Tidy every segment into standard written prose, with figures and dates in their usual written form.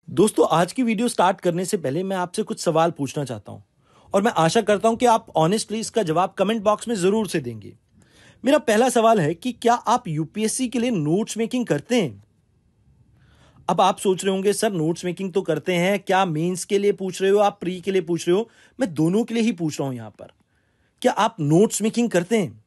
दोस्तों, आज की वीडियो स्टार्ट करने से पहले मैं आपसे कुछ सवाल पूछना चाहता हूं और मैं आशा करता हूं कि आप ऑनेस्टली इसका जवाब कमेंट बॉक्स में जरूर से देंगे। मेरा पहला सवाल है कि क्या आप यूपीएससी के लिए नोट्स मेकिंग करते हैं? अब आप सोच रहे होंगे, सर नोट्स मेकिंग तो करते हैं, क्या मेंस के लिए पूछ रहे हो, आप प्री के लिए पूछ रहे हो? मैं दोनों के लिए ही पूछ रहा हूं यहां पर। क्या आप नोट्स मेकिंग करते हैं?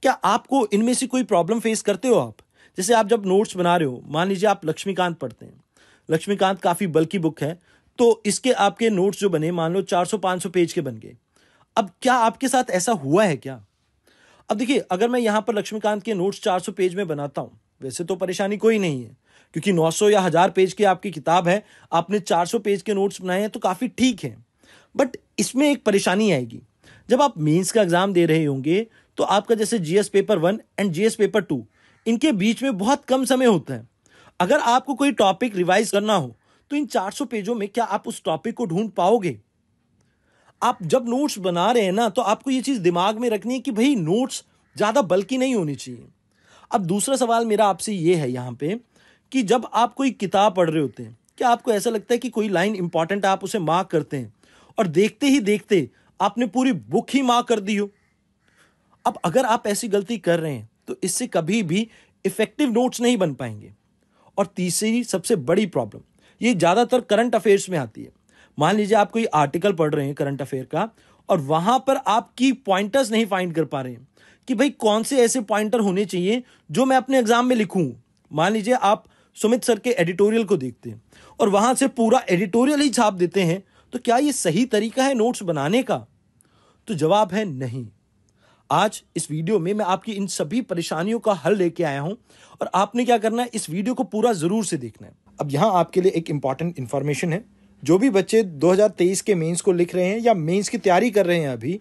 क्या आपको इनमें से कोई प्रॉब्लम फेस करते हो आप? जैसे आप जब नोट्स बना रहे हो, मान लीजिए आप लक्ष्मीकांत पढ़ते हैं। लक्ष्मीकांत काफी बल्कि बुक है, तो इसके आपके नोट्स जो बने, मान लो 400-500 पेज के बन गए। अब क्या आपके साथ ऐसा हुआ है क्या? अब देखिए, अगर मैं यहां पर लक्ष्मीकांत के नोट्स 400 पेज में बनाता हूं, वैसे तो परेशानी कोई नहीं है, क्योंकि 900 या 1000 पेज की आपकी किताब है, आपने 400 पेज के नोट्स बनाए हैं तो काफी ठीक है। बट इसमें एक परेशानी आएगी। जब आप मेंस का एग्जाम दे रहे होंगे, तो आपका जैसे GS paper 1 and GS paper 2, इनके बीच में बहुत कम समय होता है। अगर आपको कोई टॉपिक रिवाइज करना हो, तो इन 400 पेजों में क्या आप उस टॉपिक को ढूंढ पाओगे? आप जब नोट्स बना रहे हैं ना, तो आपको ये चीज दिमाग में रखनी है कि भाई नोट्स ज्यादा बल्कि नहीं होनी चाहिए। अब दूसरा सवाल मेरा आपसे ये है यहां पे, कि जब आप कोई किताब पढ़ रहे होते हैं, क्या आपको ऐसा लगता है कि कोई लाइन इंपॉर्टेंट है, आप उसे मार्क करते हैं और देखते ही देखते आपने पूरी बुक ही मार्क कर दी हो? अब अगर आप ऐसी गलती कर रहे हैं, तो इससे कभी भी इफेक्टिव नोट्स नहीं बन पाएंगे। और तीसरी सबसे बड़ी प्रॉब्लम, ये ज्यादातर करंट अफेयर्स में आती है। मान लीजिए आप कोई आर्टिकल पढ़ रहे हैं करंट अफेयर का, और वहां पर आपकी पॉइंटर्स नहीं फाइंड कर पा रहे हैं कि भाई कौन से ऐसे पॉइंटर होने चाहिए जो मैं अपने एग्जाम में लिखूं। मान लीजिए आप सुमित सर के एडिटोरियल को देखते हैं और वहां से पूरा एडिटोरियल ही छाप देते हैं, तो क्या ये सही तरीका है नोट्स बनाने का? तो जवाब है नहीं। आज इस वीडियो में मैं आपकी इन सभी परेशानियों का हल लेके आया हूं, और आपने क्या करना है, इस वीडियो को पूरा जरूर से देखना है। अब यहां आपके लिए एक इंपॉर्टेंट इंफॉर्मेशन है। जो भी बच्चे 2023 के मेंस को लिख रहे हैं या मेंस की तैयारी कर रहे हैं अभी,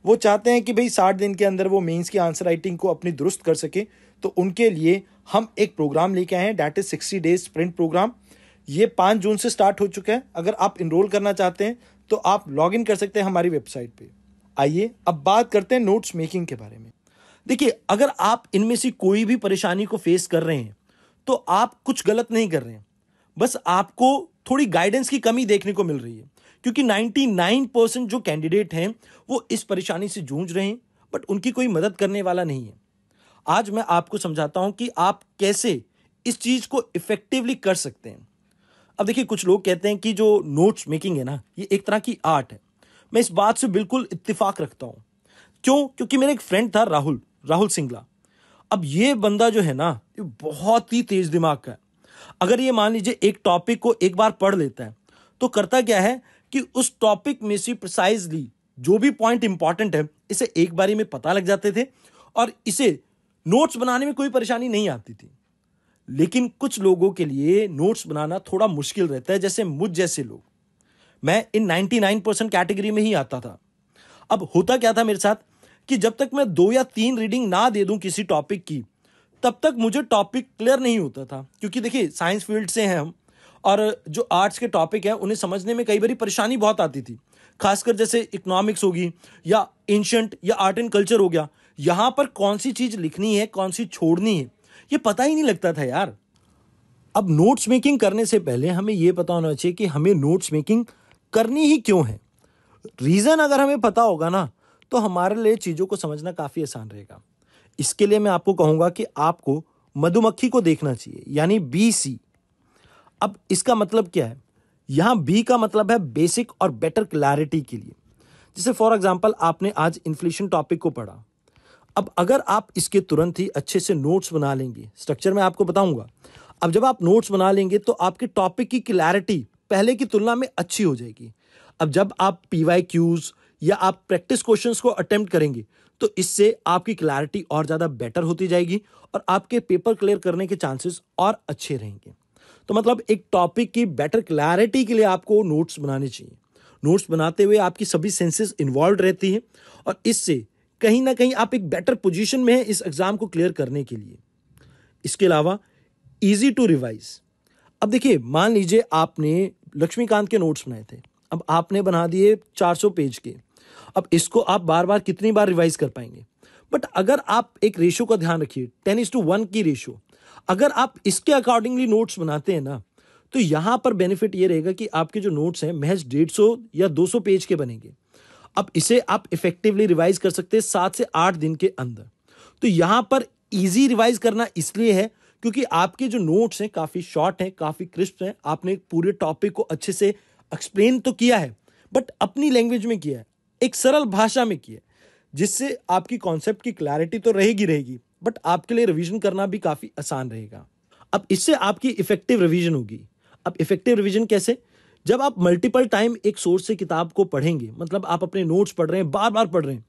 वो चाहते हैं कि भाई 60 दिन के अंदर वो मेंस की आंसर राइटिंग को अपनी दुरुस्त कर सके, तो उनके लिए हम एक प्रोग्राम लेके आए हैं, that is 60 days sprint programme. ये 5 जून से स्टार्ट हो चुका है। अगर आप इनरोल करना चाहते हैं तो आप लॉग इन कर सकते हैं हमारी वेबसाइट पे। आइए अब बात करते हैं नोट्स मेकिंग के बारे में। देखिए, अगर आप इनमें से कोई भी परेशानी को फेस कर रहे हैं, तो आप कुछ गलत नहीं कर रहे हैं, बस आपको थोड़ी गाइडेंस की कमी देखने को मिल रही है। क्योंकि 99% जो कैंडिडेट हैं वो इस परेशानी से जूझ रहे हैं, बट उनकी कोई मदद करने वाला नहीं है। आज मैं आपको समझाता हूं कि आप कैसे इस चीज को इफेक्टिवली कर सकते हैं। अब देखिए, कुछ लोग कहते हैं कि जो नोट्स मेकिंग है ना, ये एक तरह की आर्ट है। मैं इस बात से बिल्कुल इत्तेफाक रखता हूं। क्यों? क्योंकि मेरा एक फ्रेंड था, राहुल राहुल सिंगला। अब ये बंदा जो है ना, ये बहुत ही तेज दिमाग का है। अगर ये मान लीजिए एक टॉपिक को एक बार पढ़ लेता है, तो करता क्या है कि उस टॉपिक में से प्रिसाइजली जो भी पॉइंट इंपॉर्टेंट है, इसे एक बारी में पता लग जाते थे और इसे नोट्स बनाने में कोई परेशानी नहीं आती थी। लेकिन कुछ लोगों के लिए नोट्स बनाना थोड़ा मुश्किल रहता है, जैसे मुझ जैसे लोग। मैं इन 99% कैटेगरी में ही आता था। अब होता क्या था मेरे साथ, कि जब तक मैं 2 या 3 रीडिंग ना दे दूं किसी टॉपिक की, तब तक मुझे टॉपिक क्लियर नहीं होता था। क्योंकि देखिए, साइंस फील्ड से हैं हम, और जो आर्ट्स के टॉपिक हैं उन्हें समझने में कई बार परेशानी बहुत आती थी। खासकर जैसे इकोनॉमिक्स होगी या एंशिएंट या आर्ट एंड कल्चर हो गया, यहां पर कौन सी चीज लिखनी है, कौन सी छोड़नी है, ये पता ही नहीं लगता था यार। अब नोट्स मेकिंग करने से पहले हमें यह पता होना चाहिए कि हमें नोट्स मेकिंग करनी ही क्यों है। रीजन अगर हमें पता होगा ना, तो हमारे लिए चीजों को समझना काफी आसान रहेगा। इसके लिए मैं आपको कहूंगा कि आपको मधुमक्खी को देखना चाहिए, यानी BC। अब इसका मतलब क्या है? यहां बी का मतलब है बेसिक और बेटर क्लैरिटी के लिए। जैसे फॉर एग्जांपल, आपने आज इन्फ्लेशन टॉपिक को पढ़ा। अब अगर आप इसके तुरंत ही अच्छे से नोट्स बना लेंगे, स्ट्रक्चर मैं आपको बताऊंगा। अब जब आप नोट्स बना लेंगे, तो आपके टॉपिक की क्लैरिटी पहले की तुलना में अच्छी हो जाएगी। अब जब आप PYQs या आप प्रैक्टिस क्वेश्चंस को अटेम्प्ट करेंगे, तो इससे आपकी क्लैरिटी और ज्यादा बेटर होती जाएगी और आपके पेपर क्लियर करने के चांसेस और अच्छे रहेंगे। तो मतलब एक टॉपिक की बेटर क्लैरिटी के लिए आपको नोट्स बनाने चाहिए। नोट्स बनाते हुए आपकी सभी सेंसेस इन्वॉल्व रहती है, और इससे कहीं ना कहीं आप एक बेटर पोजीशन में है इस एग्जाम को क्लियर करने के लिए। इसके अलावा इजी टू रिवाइज। अब देखिए, मान लीजिए आपने लक्ष्मीकांत के नोट्स बनाए थे, अब आपने बना दिए 400 पेज के। अब इसको आप बार बार कितनी बार रिवाइज कर पाएंगे? बट अगर आप एक रेशो का ध्यान रखिए, 10:1 की रेशो, अगर आप इसके अकॉर्डिंगली नोट्स बनाते हैं ना, तो यहां पर बेनिफिट ये रहेगा कि आपके जो नोट्स हैं महज 150 या 200 पेज के बनेंगे। अब इसे आप इफेक्टिवली रिवाइज कर सकते हैं 7 से 8 दिन के अंदर। तो यहां पर इजी रिवाइज करना इसलिए है क्योंकि आपके जो नोट्स हैं काफी शॉर्ट हैं, काफी क्रिस्प हैं। आपने पूरे टॉपिक को अच्छे से एक्सप्लेन तो किया है, बट अपनी लैंग्वेज में किया है, एक सरल भाषा में किया है, जिससे आपकी कॉन्सेप्ट की क्लैरिटी तो रहेगी, बट आपके लिए रिवीजन करना भी काफी आसान रहेगा। अब इससे आपकी इफेक्टिव रिवीजन होगी। अब इफेक्टिव रिवीजन कैसे? जब आप मल्टीपल टाइम एक सोर्स से किताब को पढ़ेंगे, मतलब आप अपने नोट्स पढ़ रहे हैं, बार बार पढ़ रहे हैं,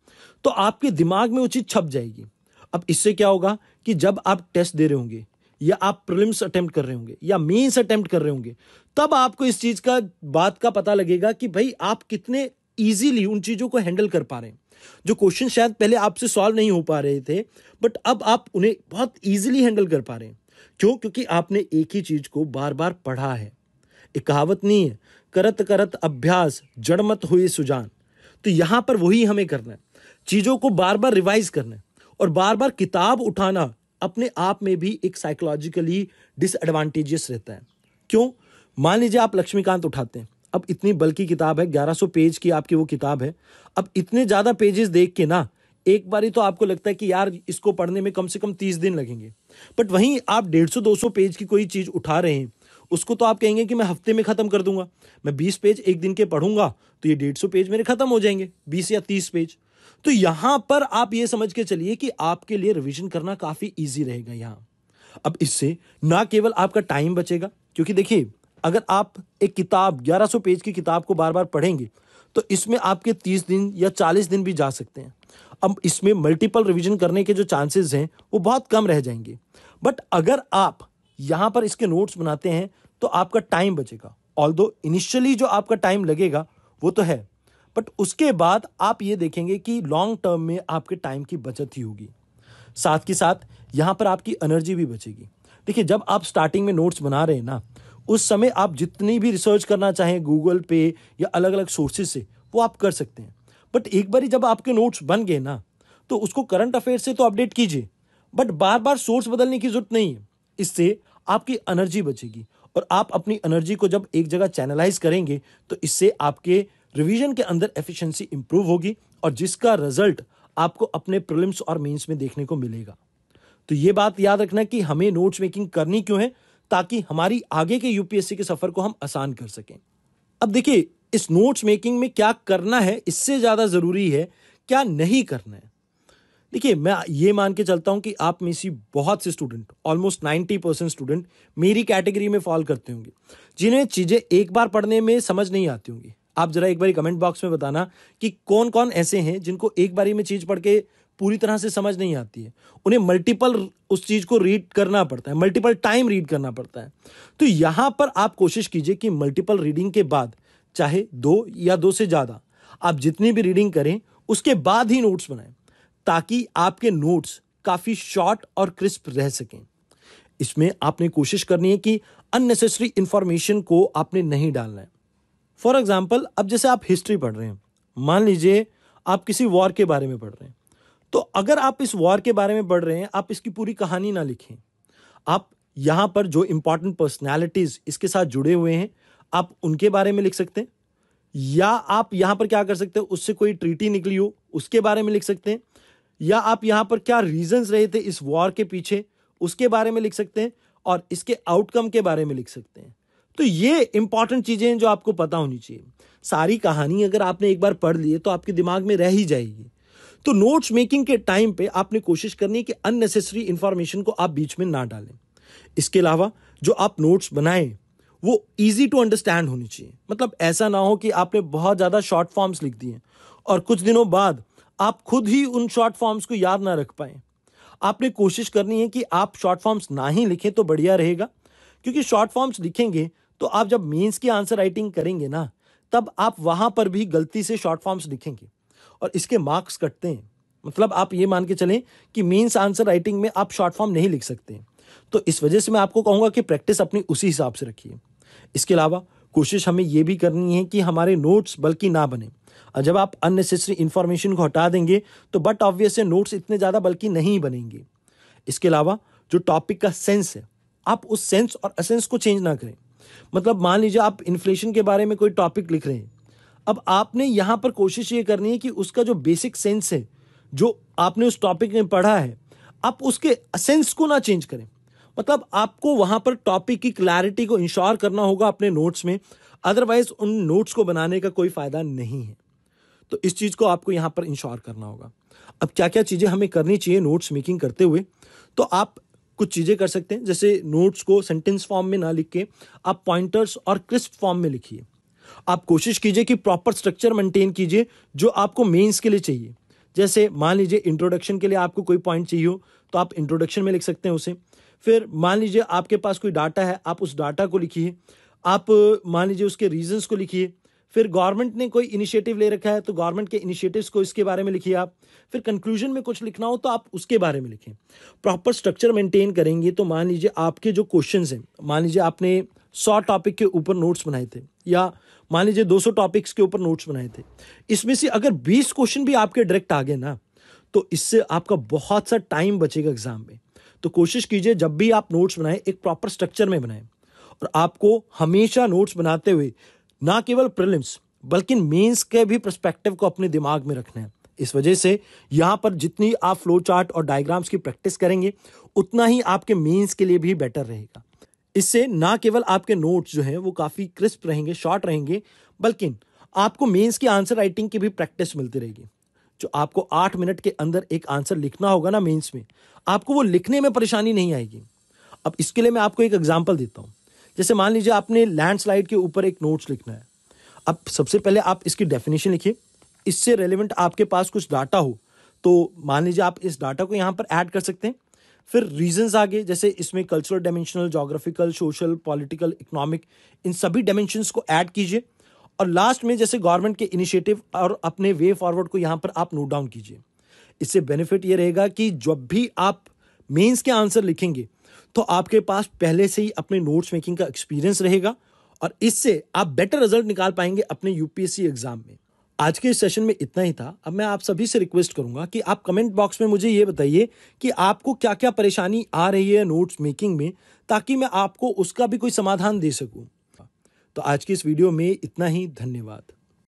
तो आपके दिमाग में वो चीज छप जाएगी। अब इससे क्या होगा कि जब आप टेस्ट दे रहे होंगे या आप प्रीलिम्स अटेम्प्ट कर रहे होंगे या मेंस अटेम्प्ट कर रहे होंगे, तब आपको इस चीज का बात का पता लगेगा कि भाई आप कितने इजीली उन चीजों को हैंडल कर पा रहे हैं। जो क्वेश्चन शायद पहले आपसे सॉल्व नहीं हो पा रहे थे, बट अब आप उन्हें बहुत इजीली हैंडल कर पा रहे हैं। क्यों? क्योंकि आपने एक ही चीज को बार बार पढ़ा है। एक कहावत नहीं है, करत करत अभ्यास जड़मत हुए सुजान। तो यहां पर वही हमें करना है, चीजों को बार बार रिवाइज करना है। और बार बार किताब उठाना अपने आप में भी एक साइकोलॉजिकली डिसएडवांटेजियस रहता है। क्यों? मान लीजिए आप लक्ष्मीकांत उठाते हैं, अब इतनी बल्कि किताब है, 1100 पेज की आपकी वो किताब है। अब इतने ज्यादा पेजेस देख के ना एक बारी तो आपको लगता है कि यार इसको पढ़ने में कम से कम 30 दिन लगेंगे, बट वहीं आप 150-200 पेज की कोई चीज उठा रहे हैं, उसको तो आप कहेंगे कि मैं हफ्ते में खत्म कर दूंगा। मैं 20 पेज एक दिन के पढ़ूंगा तो ये 150 पेज मेरे खत्म हो जाएंगे, 20 या 30 पेज। तो यहां पर आप ये समझ के चलिए कि आपके लिए रिवीजन करना काफी ईजी रहेगा यहां। अब इससे ना केवल आपका टाइम बचेगा, क्योंकि देखिए अगर आप एक किताब 1100 पेज की किताब को बार बार पढ़ेंगे तो इसमें आपके 30 दिन या 40 दिन भी जा सकते हैं। अब इसमें मल्टीपल रिवीजन करने के जो चांसेस हैं वो बहुत कम रह जाएंगे। बट अगर आप यहां पर इसके नोट्स बनाते हैं तो आपका टाइम बचेगा। ऑल्दो इनिशियली जो आपका टाइम लगेगा वो तो है, बट उसके बाद आप ये देखेंगे कि लॉन्ग टर्म में आपके टाइम की बचत ही होगी। साथ के साथ यहां पर आपकी एनर्जी भी बचेगी। देखिए जब आप स्टार्टिंग में नोट्स बना रहे हैं ना, उस समय आप जितनी भी रिसर्च करना चाहें गूगल पे या अलग अलग सोर्सेज से, वो आप कर सकते हैं। बट एक बार जब आपके नोट्स बन गए ना, तो उसको करंट अफेयर से तो अपडेट कीजिए, बट बार बार सोर्स बदलने की जरूरत नहीं है। इससे आपकी एनर्जी बचेगी, और आप अपनी एनर्जी को जब एक जगह चैनलाइज करेंगे तो इससे आपके रिवीजन के अंदर एफिशिएंसी इंप्रूव होगी, और जिसका रिजल्ट आपको अपने प्रीलिम्स और मेंस में देखने को मिलेगा। तो ये बात याद रखना कि हमें नोट्स मेकिंग करनी क्यों है, ताकि हमारी आगे के यूपीएससी के सफर को हम आसान कर सकें। अब देखिए इस नोट्स मेकिंग में क्या करना है इससे ज्यादा जरूरी है क्या नहीं करना है। देखिए मैं ये मान के चलता हूं कि आप में से बहुत से स्टूडेंट, ऑलमोस्ट 90% स्टूडेंट मेरी कैटेगरी में फॉल करते होंगे, जिन्हें चीजें एक बार पढ़ने में समझ नहीं आती होंगी। आप जरा एक बार कमेंट बॉक्स में बताना कि कौन कौन ऐसे हैं जिनको एक बारी में चीज पढ़ के पूरी तरह से समझ नहीं आती है, उन्हें मल्टीपल उस चीज को रीड करना पड़ता है, मल्टीपल टाइम रीड करना पड़ता है। तो यहां पर आप कोशिश कीजिए कि मल्टीपल रीडिंग के बाद, चाहे 2 या 2 से ज्यादा, आप जितनी भी रीडिंग करें उसके बाद ही नोट्स बनाएं, ताकि आपके नोट्स काफी शॉर्ट और क्रिस्प रह सकें। इसमें आपने कोशिश करनी है कि अननेसेसरी इंफॉर्मेशन को आपने नहीं डालना है। फॉर एग्जाम्पल, अब जैसे आप हिस्ट्री पढ़ रहे हैं, मान लीजिए आप किसी वॉर के बारे में पढ़ रहे हैं, तो अगर आप इस वॉर के बारे में पढ़ रहे हैं, आप इसकी पूरी कहानी ना लिखें। आप यहां पर जो इंपॉर्टेंट पर्सनैलिटीज इसके साथ जुड़े हुए हैं, आप उनके बारे में लिख सकते हैं, या आप यहां पर क्या कर सकते हैं, उससे कोई ट्रीटी निकली हो उसके बारे में लिख सकते हैं, या आप यहां पर क्या रीजंस रहे थे इस वॉर के पीछे उसके बारे में लिख सकते हैं, और इसके आउटकम के बारे में लिख सकते हैं। तो ये इंपॉर्टेंट चीजें हैं जो आपको पता होनी चाहिए। सारी कहानी अगर आपने एक बार पढ़ ली है तो आपके दिमाग में रह ही जाएगी। तो नोट्स मेकिंग के टाइम पे आपने कोशिश करनी है कि अननेसेसरी इंफॉर्मेशन को आप बीच में ना डालें। इसके अलावा जो आप नोट्स बनाएं वो इजी टू अंडरस्टैंड होनी चाहिए। मतलब ऐसा ना हो कि आपने बहुत ज्यादा शॉर्ट फॉर्म्स लिख दिए और कुछ दिनों बाद आप खुद ही उन शॉर्ट फॉर्म्स को याद ना रख पाए। आपने कोशिश करनी है कि आप शॉर्ट फॉर्म्स ना ही लिखें तो बढ़िया रहेगा, क्योंकि शॉर्ट फॉर्म्स लिखेंगे तो आप जब मेंस की आंसर राइटिंग करेंगे ना, तब आप वहां पर भी गलती से शॉर्ट फॉर्म्स लिखेंगे और इसके मार्क्स कटते हैं। मतलब आप ये मान के चलें कि मेंस आंसर राइटिंग में आप शॉर्ट फॉर्म नहीं लिख सकते। तो इस वजह से मैं आपको कहूंगा कि प्रैक्टिस अपनी उसी हिसाब से रखिए। इसके अलावा कोशिश हमें यह भी करनी है कि हमारे नोट्स बल्कि ना बने। और जब आप अननेसेसरी इंफॉर्मेशन को हटा देंगे तो बट ऑब्वियस है नोट्स इतने ज्यादा बल्कि नहीं बनेंगे। इसके अलावा जो टॉपिक का सेंस है, आप उस सेंस और एसेंस को चेंज ना करें। मतलब मान लीजिए आप इन्फ्लेशन के बारे में कोई टॉपिक लिख रहे हैं, अब आपने यहां पर कोशिश ये करनी है कि उसका जो बेसिक सेंस है जो आपने उस टॉपिक में पढ़ा है, आप उसके सेंस को ना चेंज करें। मतलब आपको वहां पर टॉपिक की क्लैरिटी को इंश्योर करना होगा अपने नोट्स में, अदरवाइज उन नोट्स को बनाने का कोई फायदा नहीं है। तो इस चीज को आपको यहां पर इंश्योर करना होगा। अब क्या क्या चीजें हमें करनी चाहिए नोट्स मेकिंग करते हुए, तो आप कुछ चीजें कर सकते हैं। जैसे नोट्स को सेंटेंस फॉर्म में ना लिख के आप पॉइंटर्स और क्रिस्प फॉर्म में लिखिए। आप कोशिश कीजिए कि प्रॉपर स्ट्रक्चर मेंटेन कीजिए जो आपको मेंस के लिए चाहिए। जैसे मान लीजिए इंट्रोडक्शन के लिए आपको कोई पॉइंट चाहिए हो तो आप इंट्रोडक्शन में लिख सकते हैं उसे। फिर मान लीजिए आपके पास कोई डाटा है, आप उस डाटा को लिखिए। आप मान लीजिए उसके रीजंस को लिखिए। फिर गवर्नमेंट ने कोई इनिशिएटिव ले रखा है तो गवर्नमेंट के इनिशिएटिव्स को इसके बारे में लिखिए आप। फिर कंक्लूजन में कुछ लिखना हो तो आप उसके बारे में लिखें। प्रॉपर स्ट्रक्चर मेंटेन करेंगे तो मान लीजिए आपके जो क्वेश्चंस हैं, मान लीजिए आपने 100 टॉपिक के ऊपर नोट्स बनाए थे या मान लीजिए 200 टॉपिक्स के ऊपर नोट्स बनाए थे, इसमें से अगर 20 क्वेश्चन भी आपके डायरेक्ट आ गए ना, तो इससे आपका बहुत सा टाइम बचेगा एग्जाम में। तो कोशिश कीजिए जब भी आप नोट्स बनाएं एक प्रॉपर स्ट्रक्चर में बनाएं। और आपको हमेशा नोट्स बनाते हुए ना केवल प्रीलिम्स बल्कि मेंस के भी पर्सपेक्टिव को अपने दिमाग में रखना है। इस वजह से यहां पर जितनी आप फ्लो चार्ट और डायग्राम्स की प्रैक्टिस करेंगे उतना ही आपके मेंस के लिए भी बेटर रहेगा। इससे ना केवल आपके नोट्स जो हैं वो काफी क्रिस्प रहेंगे, शॉर्ट रहेंगे, बल्कि आपको मेंस की आंसर राइटिंग की भी प्रैक्टिस मिलती रहेगी। जो आपको 8 मिनट के अंदर एक आंसर लिखना होगा ना मेंस में, आपको वो लिखने में परेशानी नहीं आएगी। अब इसके लिए मैं आपको एक एग्जांपल देता हूं। जैसे मान लीजिए आपने लैंडस्लाइड के ऊपर एक नोट्स लिखना है। अब सबसे पहले आप इसकी डेफिनेशन लिखिए। इससे रेलेवेंट आपके पास कुछ डाटा हो तो मान लीजिए आप इस डाटा को यहां पर ऐड कर सकते हैं। फिर रीजंस आगे, जैसे इसमें cultural dimensional, geographical, social, political, economic, इन सभी डायमेंशंस को ऐड कीजिए। और लास्ट में जैसे गवर्नमेंट के इनिशिएटिव और अपने वे फॉरवर्ड को यहां पर आप नोट डाउन कीजिए। इससे बेनिफिट ये रहेगा कि जब भी आप मेंस के आंसर लिखेंगे तो आपके पास पहले से ही अपने नोट्स मेकिंग का एक्सपीरियंस रहेगा और इससे आप बेटर रिजल्ट निकाल पाएंगे अपने यूपीएससी एग्जाम में। आज के इस सेशन में इतना ही था। अब मैं आप सभी से रिक्वेस्ट करूंगा कि आप कमेंट बॉक्स में मुझे ये बताइए कि आपको क्या क्या परेशानी आ रही है नोट्स मेकिंग में, ताकि मैं आपको उसका भी कोई समाधान दे सकूं। तो आज की इस वीडियो में इतना ही। धन्यवाद।